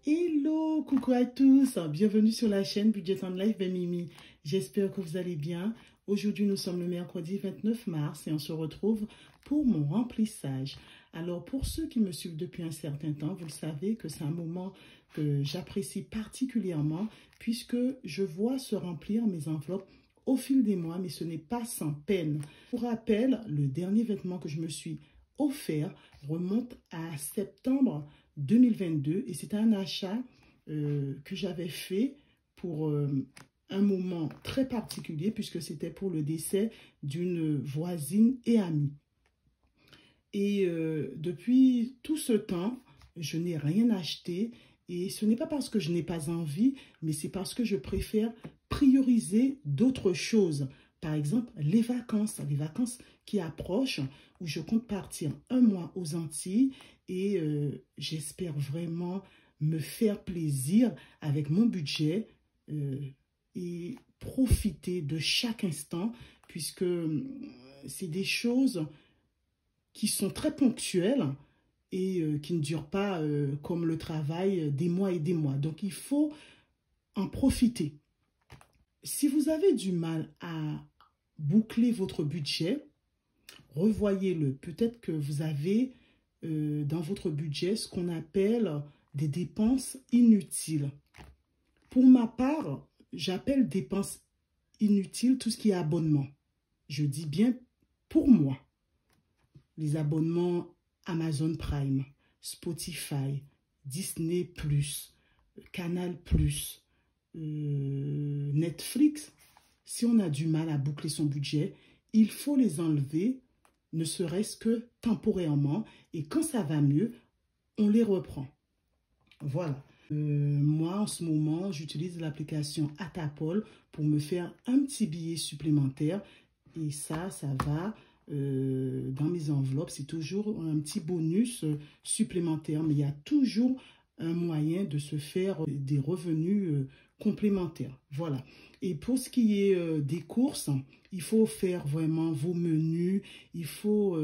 Hello, coucou à tous, bienvenue sur la chaîne Budget and Life by Mimi. J'espère que vous allez bien. Aujourd'hui, nous sommes le mercredi 29 mars et on se retrouve pour mon remplissage. Alors, pour ceux qui me suivent depuis un certain temps, vous le savez que c'est un moment que j'apprécie particulièrement puisque je vois se remplir mes enveloppes au fil des mois, mais ce n'est pas sans peine. Pour rappel, le dernier vêtement que je me suis offert remonte à septembre 2022 et c'est un achat que j'avais fait pour un moment très particulier puisque c'était pour le décès d'une voisine et amie. Et depuis tout ce temps, je n'ai rien acheté et ce n'est pas parce que je n'ai pas envie, mais c'est parce que je préfère prioriser d'autres choses. Par exemple, les vacances qui approchent, où je compte partir un mois aux Antilles et j'espère vraiment me faire plaisir avec mon budget et profiter de chaque instant puisque c'est des choses qui sont très ponctuelles et qui ne durent pas comme le travail des mois et des mois. Donc, il faut en profiter. Si vous avez du mal à boucler votre budget, revoyez-le. Peut-être que vous avez dans votre budget ce qu'on appelle des dépenses inutiles. Pour ma part, j'appelle dépenses inutiles tout ce qui est abonnement. Je dis bien pour moi. Les abonnements Amazon Prime, Spotify, Disney+, Canal+, Netflix. Si on a du mal à boucler son budget, il faut les enlever, ne serait-ce que temporairement. Et quand ça va mieux, on les reprend. Voilà. Moi, en ce moment, j'utilise l'application Atapol pour me faire un petit billet supplémentaire. Et ça va dans mes enveloppes. C'est toujours un petit bonus supplémentaire. Mais il y a toujours un moyen de se faire des revenus complémentaires. Voilà. Et pour ce qui est des courses, il faut faire vraiment vos menus. Il faut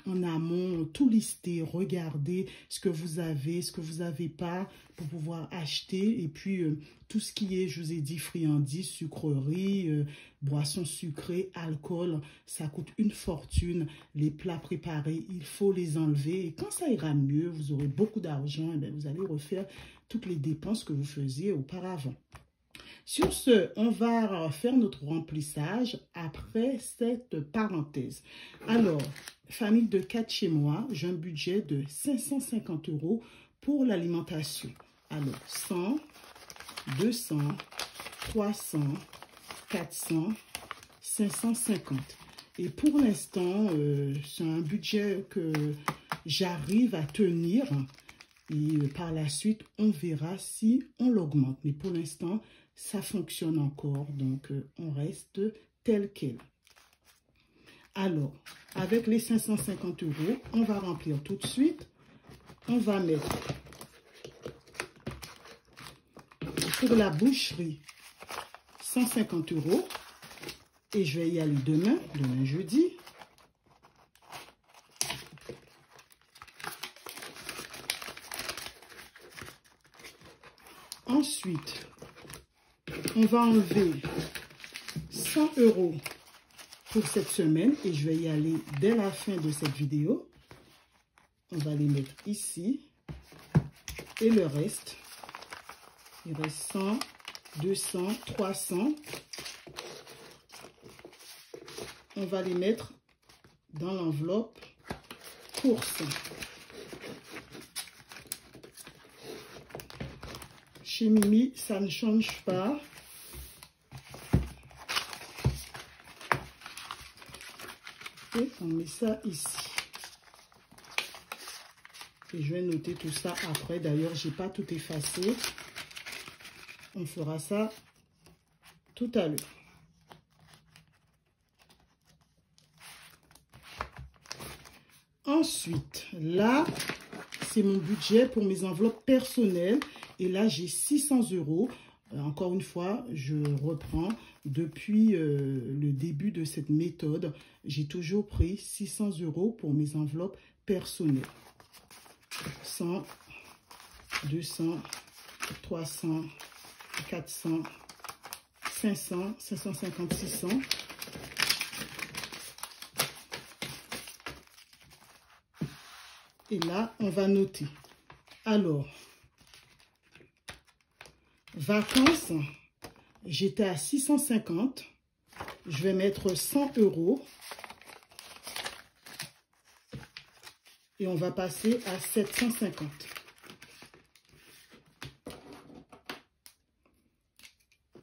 en amont tout lister, regarder ce que vous avez, ce que vous n'avez pas pour pouvoir acheter. Et puis tout ce qui est, je vous ai dit, friandises, sucreries, boissons sucrées, alcool, ça coûte une fortune. Les plats préparés, il faut les enlever. Et quand ça ira mieux, vous aurez beaucoup d'argent, et bien vous allez refaire toutes les dépenses que vous faisiez auparavant. Sur ce, on va faire notre remplissage après cette parenthèse. Alors, famille de 4 chez moi, j'ai un budget de 550 € pour l'alimentation. Alors, 100, 200, 300, 400, 550. Et pour l'instant, c'est un budget que j'arrive à tenir. Et par la suite, on verra si on l'augmente. Mais pour l'instant, ça fonctionne encore. Donc, on reste tel quel. Alors, avec les 550 €, on va remplir tout de suite. On va mettre pour la boucherie 150 €. Et je vais y aller demain jeudi. Ensuite, on va enlever 100 € pour cette semaine et je vais y aller dès la fin de cette vidéo. On va les mettre ici et le reste, il reste 100, 200, 300. On va les mettre dans l'enveloppe course. Chez Mimi, ça ne change pas. Et on met ça ici. Et je vais noter tout ça après. D'ailleurs, je n'ai pas tout effacé. On fera ça tout à l'heure. Ensuite, là, c'est mon budget pour mes enveloppes personnelles. Et là, j'ai 600 €. Encore une fois, je reprends. Depuis le début de cette méthode, j'ai toujours pris 600 € pour mes enveloppes personnelles. 100, 200, 300, 400, 500, 550, 600. Et là, on va noter. Alors, vacances, j'étais à 650. Je vais mettre 100 €. Et on va passer à 750.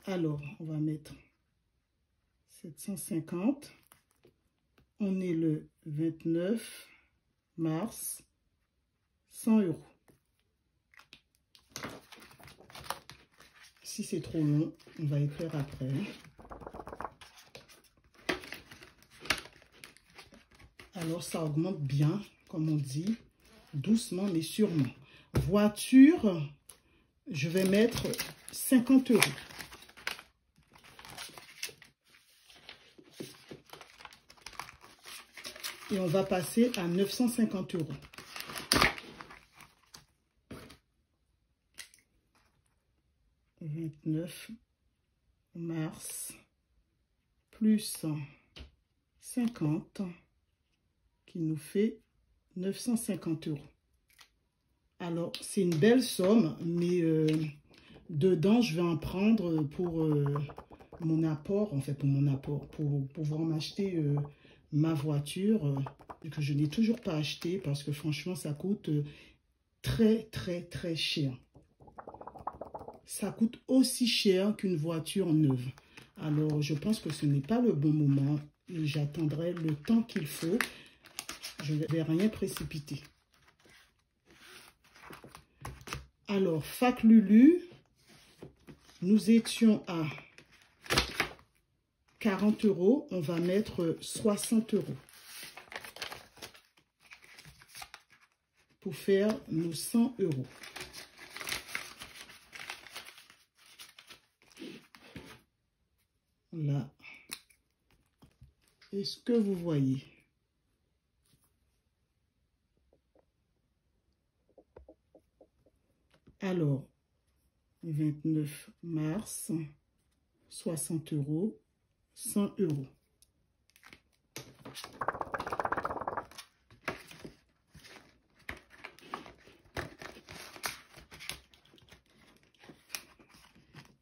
Alors, on va mettre 750. On est le 29 mars. 100 €. Si c'est trop long, on va écrire après. Alors, ça augmente bien, comme on dit, doucement mais sûrement. Voiture, je vais mettre 50 €. Et on va passer à 950 €. « 29 mars plus 50 qui nous fait 950 €. Alors, c'est une belle somme, mais dedans, je vais en prendre pour mon apport, en fait, pour pouvoir m'acheter ma voiture, que je n'ai toujours pas acheté parce que franchement, ça coûte très, très, très cher. Ça coûte aussi cher qu'une voiture neuve. Alors, je pense que ce n'est pas le bon moment. J'attendrai le temps qu'il faut. Je ne vais rien précipiter. Alors, Fac Lulu, nous étions à 40 €. On va mettre 60 € pour faire nos 100 €. Là. Est-ce que vous voyez? Alors, 29 mars, 60 €, 100 €.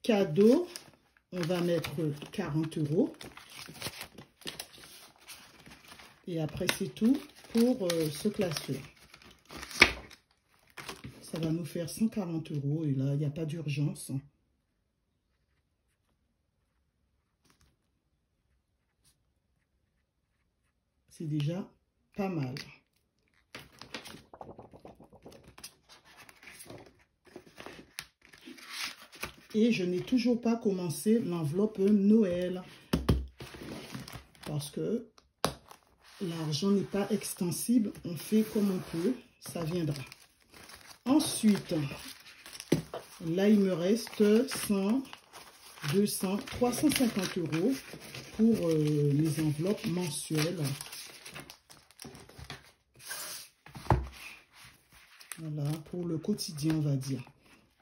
Cadeau, on va mettre 40 €. Et après, c'est tout pour ce classeur. Ça va nous faire 140 € et là, il n'y a pas d'urgence. C'est déjà pas mal. Et je n'ai toujours pas commencé l'enveloppe Noël parce que l'argent n'est pas extensible. On fait comme on peut, ça viendra. Ensuite, là, il me reste 100, 200, 350 € pour les enveloppes mensuelles. Voilà, pour le quotidien, on va dire.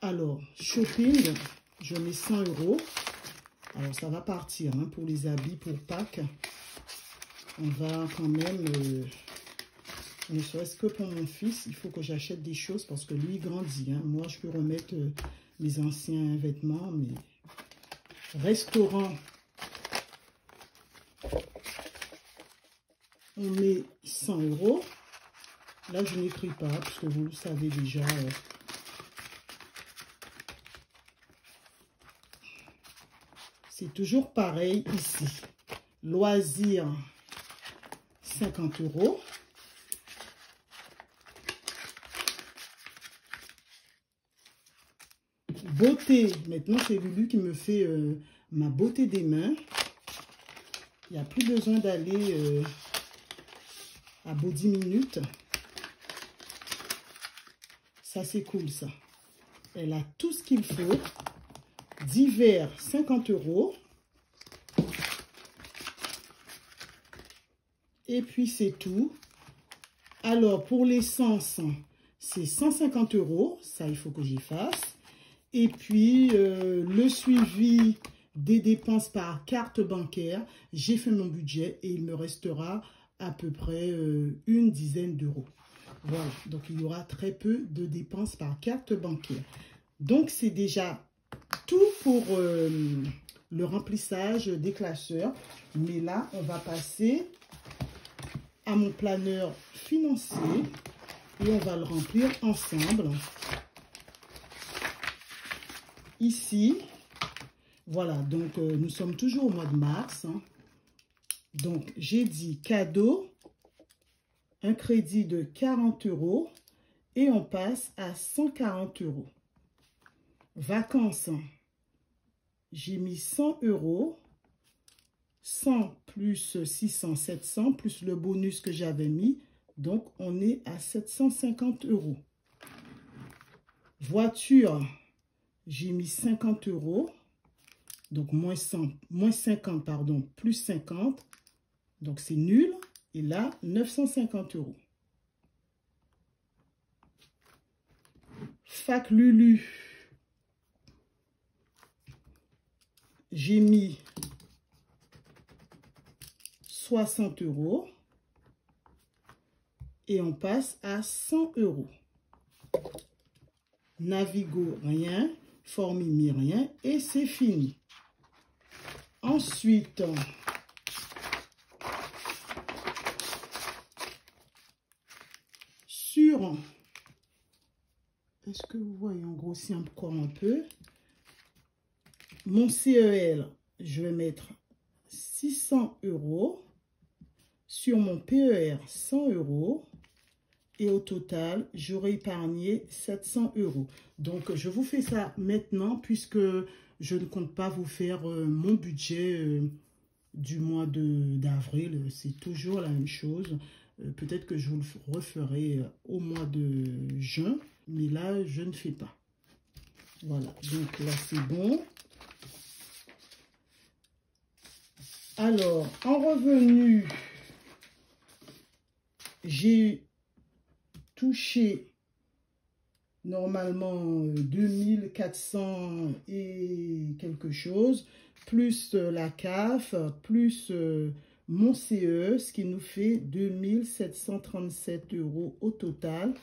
Alors, shopping, je mets 100 €. Alors, ça va partir hein, pour les habits, pour Pâques. On va quand même, ne serait-ce que pour mon fils, il faut que j'achète des choses parce que lui, il grandit. Hein. Moi, je peux remettre mes anciens vêtements, mais restaurant, on met 100 €. Là, je n'écris pas, parce que vous le savez déjà. C'est toujours pareil ici. Loisirs, 50 €. Beauté, maintenant c'est Lulu qui me fait ma beauté des mains. Il n'y a plus besoin d'aller à Body Minute. Ça c'est cool ça. Elle a tout ce qu'il faut. Divers, 50 €. Et puis c'est tout. Alors pour l'essence, c'est 150 €. Ça il faut que j'y fasse. Et puis, le suivi des dépenses par carte bancaire. J'ai fait mon budget et il me restera à peu près une dizaine d'euros. Voilà, donc il y aura très peu de dépenses par carte bancaire. Donc, c'est déjà tout pour le remplissage des classeurs. Mais là, on va passer à mon planeur financier et on va le remplir ensemble. Ici, voilà, donc nous sommes toujours au mois de mars. Hein. Donc, j'ai dit cadeau, un crédit de 40 € et on passe à 140 €. Vacances, j'ai mis 100 €, 100 plus 600, 700, plus le bonus que j'avais mis. Donc, on est à 750 €. Voiture, j'ai mis 50 €. Donc, moins 50, pardon, plus 50. Donc, c'est nul. Et là, 950 €. Fac Lulu, j'ai mis 60 € et on passe à 100 €. Navigo, rien. Formimi, rien. Et c'est fini. Ensuite, sur, est-ce que vous voyez, on grossit encore un peu. Mon CEL, je vais mettre 600 €. Sur mon PER, 100 €. Et au total, j'aurai épargné 700 €. Donc, je vous fais ça maintenant puisque je ne compte pas vous faire mon budget du mois d'avril. C'est toujours la même chose. Peut-être que je vous le referai au mois de juin. Mais là, je ne fais pas. Voilà. Donc là, c'est bon. Alors, en revenu, j'ai touché normalement 2400 et quelque chose, plus la CAF, plus mon CE, ce qui nous fait 2737 € au total.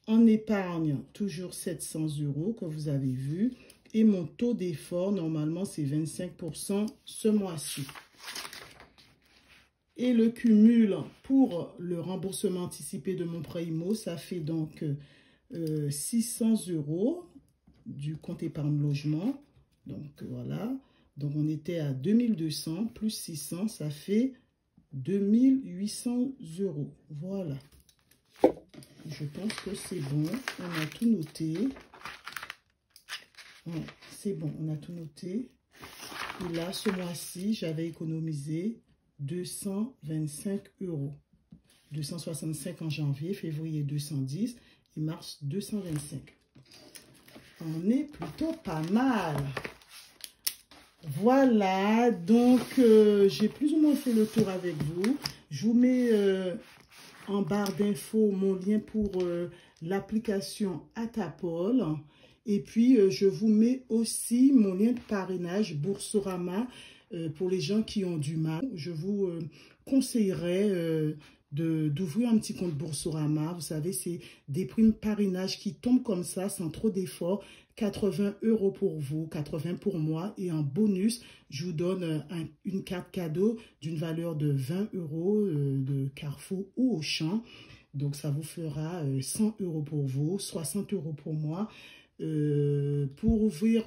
En épargne, toujours 700 € que vous avez vu. Et mon taux d'effort, normalement, c'est 25% ce mois-ci. Et le cumul pour le remboursement anticipé de mon prêt IMO, ça fait donc 600 € du compte épargne logement. Donc voilà. Donc on était à 2200 plus 600, ça fait 2800 €. Voilà. Je pense que c'est bon. On a tout noté. Ouais, c'est bon, on a tout noté. Et là, ce mois-ci, j'avais économisé 225 €. 265 en janvier, février 210 et mars 225. On est plutôt pas mal. Voilà, donc j'ai plus ou moins fait le tour avec vous. Je vous mets en barre d'infos mon lien pour l'application Atapol. Et puis, je vous mets aussi mon lien de parrainage Boursorama pour les gens qui ont du mal. Je vous conseillerais d'ouvrir un petit compte Boursorama. Vous savez, c'est des primes parrainage qui tombent comme ça, sans trop d'efforts. 80 € pour vous, 80 pour moi. Et en bonus, je vous donne une carte cadeau d'une valeur de 20 € de Carrefour ou Auchan. Donc, ça vous fera 100 € pour vous, 60 € pour moi. Pour ouvrir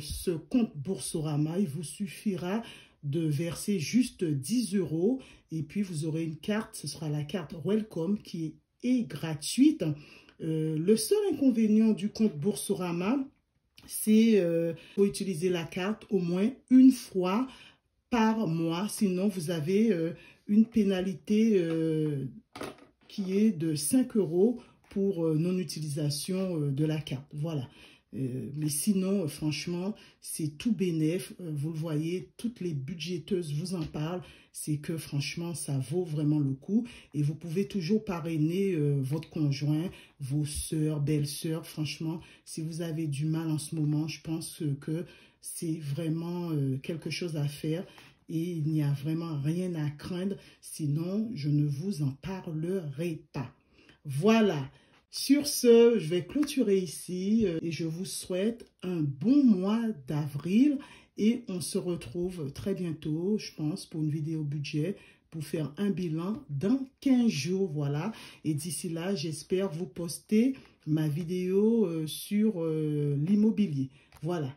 ce compte Boursorama, il vous suffira de verser juste 10 € et puis vous aurez une carte, ce sera la carte Welcome qui est gratuite. Le seul inconvénient du compte Boursorama, c'est faut utiliser la carte au moins une fois par mois, sinon vous avez une pénalité qui est de 5 € pour non-utilisation de la carte. Voilà. Mais sinon, franchement, c'est tout bénef. Vous le voyez, toutes les budgéteuses vous en parlent. C'est que franchement, ça vaut vraiment le coup. Et vous pouvez toujours parrainer votre conjoint, vos sœurs, belles-sœurs. Franchement, si vous avez du mal en ce moment, je pense que c'est vraiment quelque chose à faire. Et il n'y a vraiment rien à craindre. Sinon, je ne vous en parlerai pas. Voilà. Sur ce, je vais clôturer ici et je vous souhaite un bon mois d'avril et on se retrouve très bientôt, je pense, pour une vidéo budget pour faire un bilan dans 15 jours, voilà. Et d'ici là, j'espère vous poster ma vidéo sur l'immobilier, voilà.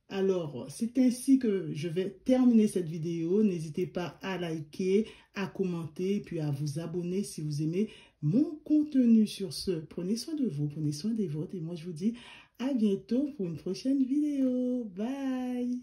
Alors, c'est ainsi que je vais terminer cette vidéo. N'hésitez pas à liker, à commenter, puis à vous abonner si vous aimez mon contenu. Sur ce, prenez soin de vous, prenez soin des vôtres. Et moi, je vous dis à bientôt pour une prochaine vidéo. Bye!